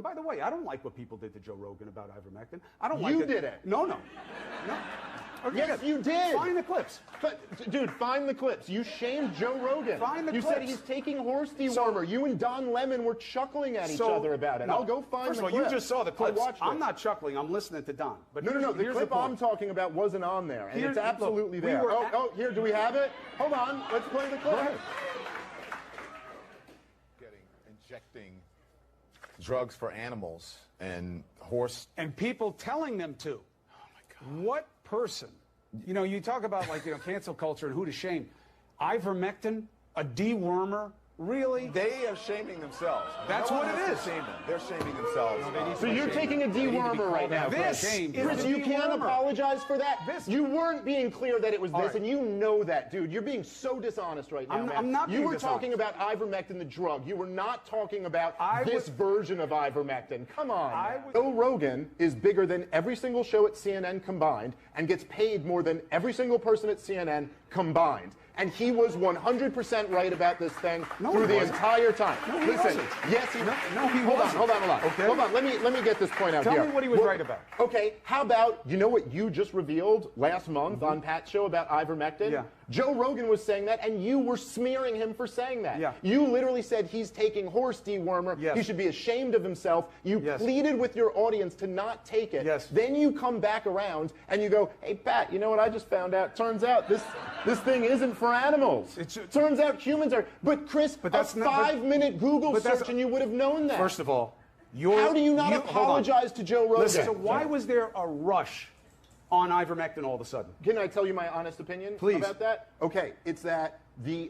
by the way, I don't like what people did to Joe Rogan about ivermectin. I don't like it. You did it. No. Okay, Yes, good. you did. Find the clips. Dude, find the clips. You shamed Joe Rogan. Find the you clips. said he's taking horse dewormer. You and Don Lemon were chuckling at each other about it. No, I'll go find first the of all, clips. you just saw the clips. I watched I'm it. not chuckling. I'm listening to Don. But No. The here's clip point. I'm talking about wasn't on there, and Here's- it's absolutely look, we there. were Here, do we have it? Hold on. Let's play the clip. Go ahead. Injecting drugs for animals and horse. And people telling them to. Oh, my God. What person? You know, you talk about, like, cancel culture and who to shame. Ivermectin, a dewormer, really? They are shaming themselves. That's No one what it has is. to shame them. They're shaming themselves. So you're taking a dewormer right now. This Chris, you can't apologize for that. You weren't being clear that it was this, right. and you know that, dude. You're being so dishonest right now, man. I'm not You being were talking dishonest. about ivermectin, the drug. You were not talking about this version of ivermectin. Come on. Joe Rogan is bigger than every single show at CNN combined and gets paid more than every single person at CNN combined. And he was 100% right about this thing through the entire time. No, he Listen, wasn't. yes, he No, he hold wasn't. Hold on. Okay. Hold on. Let me get this point out Tell here. me what he was right about. Okay, how about, you know what you just revealed last month on Pat's show about ivermectin? Yeah. Joe Rogan was saying that, and you were smearing him for saying that. Yeah. You literally said he's taking horse dewormer. Yes. He should be ashamed of himself. You pleaded with your audience to not take it. Yes. Then you come back around and you go, hey, Pat, you know what I just found out? Turns out this thing isn't for animals. Turns out humans are. But Chris, that's a not- 5-minute Google search and you would have known that. First of all, how do you not hold on. apologize to Joe Rogan? Listen, so why was there a rush on ivermectin all of a sudden? Can I tell you my honest opinion Please. about that? Okay, it's that the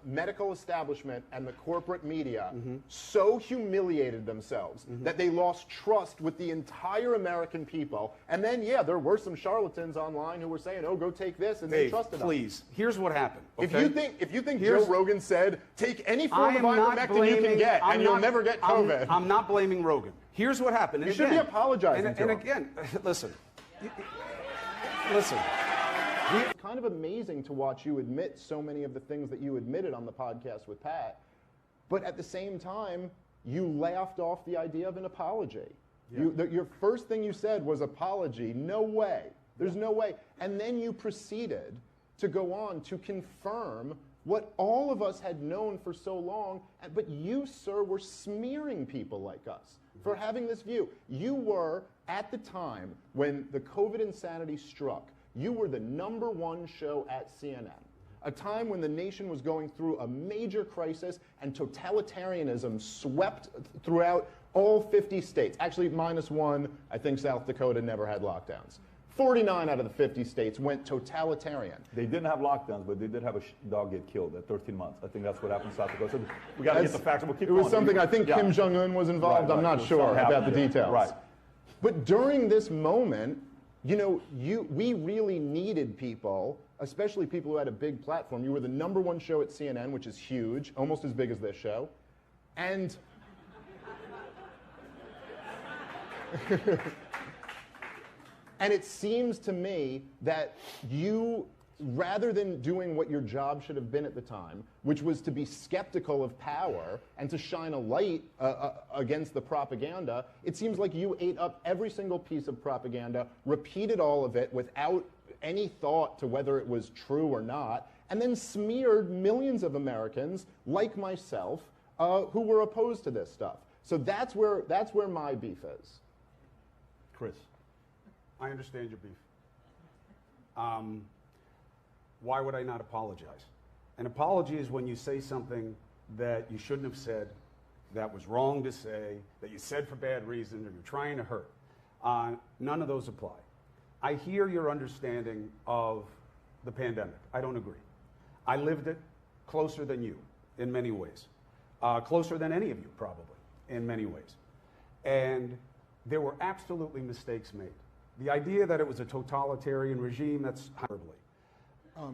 medical establishment and the corporate media so humiliated themselves that they lost trust with the entire American people. And then, there were some charlatans online who were saying, "Oh, go take this," and they Dave, trusted them. please. Here's what happened. If okay? you think Joe Rogan said, "Take any form of ivermectin you can get, I'm and you'll not- never get COVID," I'm not blaming Rogan. Here's what happened. And You should be again- apologizing and, to and him. again, listen. Listen. It's kind of amazing to watch you admit so many of the things that you admitted on the podcast with Pat, but at the same time, you laughed off the idea of an apology. Your first thing you said was apology. No way. There's no way. And then you proceeded to go on to confirm what all of us had known for so long, but you, sir, were smearing people like us for having this view. You were, at the time when the COVID insanity struck, you were the #1 show at CNN. A time when the nation was going through a major crisis and totalitarianism swept throughout all 50 states. Actually, -1, I think South Dakota never had lockdowns. 49 out of the 50 states went totalitarian. They didn't have lockdowns, but they did have a dog get killed at 13 months. I think that's what happened in South Dakota. So we got to get the facts. We'll keep It was going. something, I think Kim Jong-un was involved. Right, I'm not right. sure Something about the happened, yeah. details. Right. But during this moment, we really needed people, especially people who had a big platform. You were the #1 show at CNN, which is huge, almost as big as this show. And and it seems to me that you, rather than doing what your job should have been at the time, which was to be skeptical of power and to shine a light against the propaganda, it seems like you ate up every single piece of propaganda, repeated all of it without any thought to whether it was true or not, and then smeared millions of Americans, like myself, who were opposed to this stuff. So that's where my beef is. Chris. I understand your beef. Why would I not apologize? An apology is when you say something that you shouldn't have said, that was wrong to say, that you said for bad reason, or you're trying to hurt. None of those apply. I hear your understanding of the pandemic. I don't agree. I lived it closer than you in many ways. Closer than any of you, probably, in many ways. And there were absolutely mistakes made. The idea that it was a totalitarian regime, that's hyperbole. All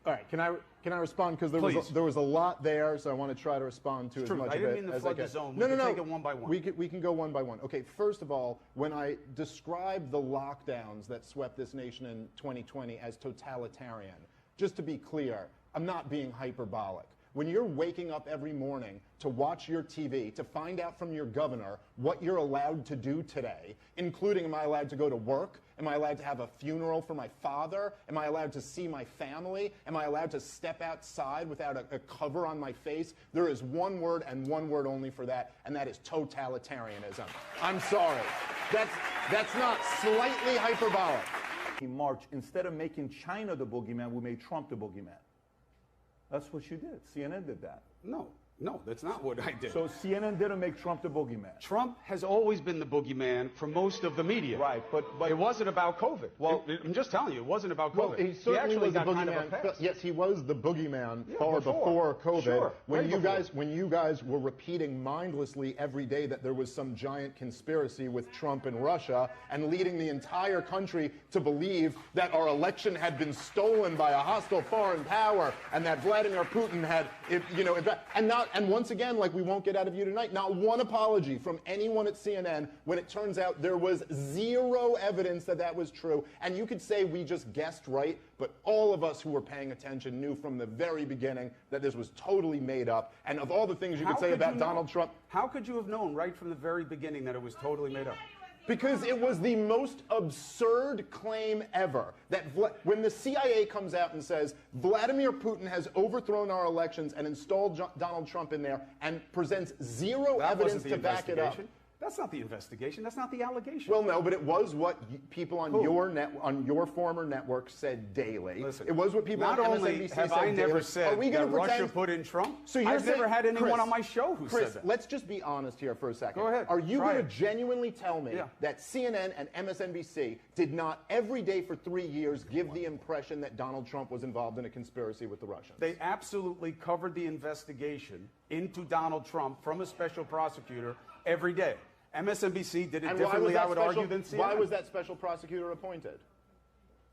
right, can I respond? Because Please. there was a lot there, so I want to try to respond to as True. much I of didn't it mean to as I flood can. the zone. No, We no, can no. take it one by one. We can go one by one. Okay, first of all, when I described the lockdowns that swept this nation in 2020 as totalitarian, just to be clear, I'm not being hyperbolic. when you're waking up every morning to watch your TV, to find out from your governor what you're allowed to do today, including am I allowed to go to work? Am I allowed to have a funeral for my father? Am I allowed to see my family? Am I allowed to step outside without a cover on my face? There is one word and one word only for that, and that is totalitarianism. I'm sorry. That's not slightly hyperbolic. In March, instead of making China the boogeyman, we made Trump the boogeyman. That's what you did. CNN did that. No, that's not what I did. So CNN didn't make Trump the boogeyman. Trump has always been the boogeyman for most of the media. Right, but it wasn't about COVID. Well, I'm just telling you, it wasn't about COVID. Well, he certainly actually was the got kind of a boogeyman. pass. Yes, he was the boogeyman far before. before COVID. Sure, when way you guys were repeating mindlessly every day that there was some giant conspiracy with Trump and Russia, and leading the entire country to believe that our election had been stolen by a hostile foreign power, and that Vladimir Putin had, and once again, like we won't get out of you tonight, not one apology from anyone at CNN when it turns out there was zero evidence that that was true. And you could say we just guessed right, but all of us who were paying attention knew from the very beginning that this was totally made up. And of all the things you could say about Donald Trump, how could you have known right from the very beginning that it was totally made up? because it was the most absurd claim ever that when the CIA comes out and says Vladimir Putin has overthrown our elections and installed Donald Trump in there and presents zero evidence to back it up. That's not the investigation. That's not the allegation. Well, no, but it was what people on your former network said daily. Listen, it was what people on MSNBC not only have I said never daily. said that Russia put in Trump, so you're I've never had anyone Chris, on my show who Chris, said that. Let's just be honest here for a second. Go ahead. Are you Try going to it. genuinely tell me that CNN and MSNBC did not every day for 3 years give the impression that Donald Trump was involved in a conspiracy with the Russians? They absolutely covered the investigation into Donald Trump from a special prosecutor every day. MSNBC did it differently, I would argue, than CNN. Why was that special prosecutor appointed?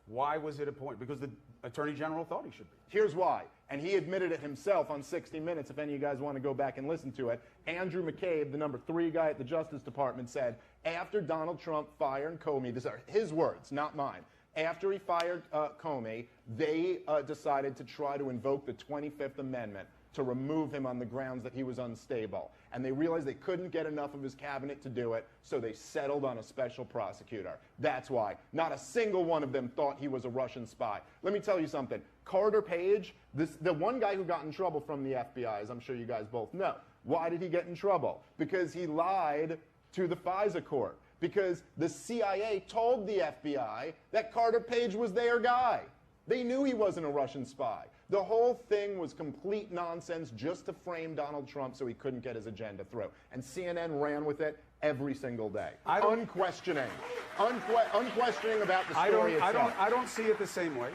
Why was it appointed? Because the Attorney General thought he should be. Here's why. And he admitted it himself on 60 Minutes, if any of you guys want to go back and listen to it. Andrew McCabe, the number 3 guy at the Justice Department, said, after Donald Trump fired Comey, these are his words, not mine. After he fired Comey, they decided to try to invoke the 25th Amendment to remove him on the grounds that he was unstable. And they realized they couldn't get enough of his cabinet to do it, so they settled on a special prosecutor. That's why. Not a single one of them thought he was a Russian spy. Let me tell you something. Carter Page, the one guy who got in trouble from the FBI, as I'm sure you guys both know. Why did he get in trouble? Because he lied to the FISA court. Because the CIA told the FBI that Carter Page was their guy. They knew he wasn't a Russian spy. The whole thing was complete nonsense just to frame Donald Trump so he couldn't get his agenda through. And CNN ran with it every single day. Unquestioning about the story itself. I don't see it the same way.